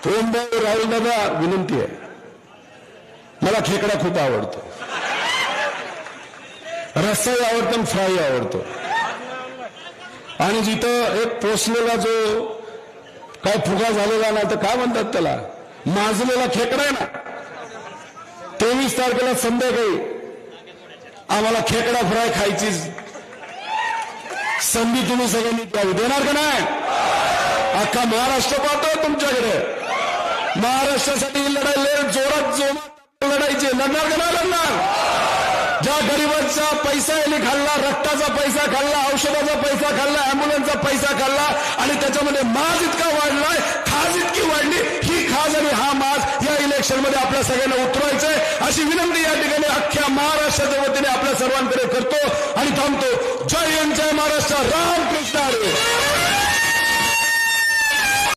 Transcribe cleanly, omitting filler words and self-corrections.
ओमभाऊ राहुल दादा विनंती आहे, मला खेकडा खूप आवडतो, रस्साही आवडतो, फ्राय आवडतो, आणि जिथं एक पोचलेला जो काय फुगा झालेला ना, तर काय म्हणतात त्याला, माजलेला खेकडा आहे ना, 23 तारखेला संध्याकाळी आम्हाला खेकडा फ्राय खायची संधी तुम्ही सगळ्यांनी द्यावी. देणार का नाही? अख्खा महाराष्ट्र पाहतोय तुमच्याकडे. महाराष्ट्रासाठी जोरात लढायचे. लढणार का नाही लढणार? ज्या गरीबांचा पैसा यांनी खाल्ला, रक्ताचा पैसा खाल्ला, औषधाचा पैसा खाल्ला, अँब्युलन्सचा पैसा खाल्ला, आणि त्याच्यामध्ये माज इतका वाढलाय, खाज इतकी वाढली, ही खाज आणि हा माज या इलेक्शन मध्ये आपल्या सगळ्यांना उतरवायचंय, अशी विनंती या ठिकाणी अख्ख्या महाराष्ट्राच्या वतीने आपल्या सर्वांकडे करतो आणि थांबतो. जय हिंद, जय महाराष्ट्र, रामकृष्ण हरी.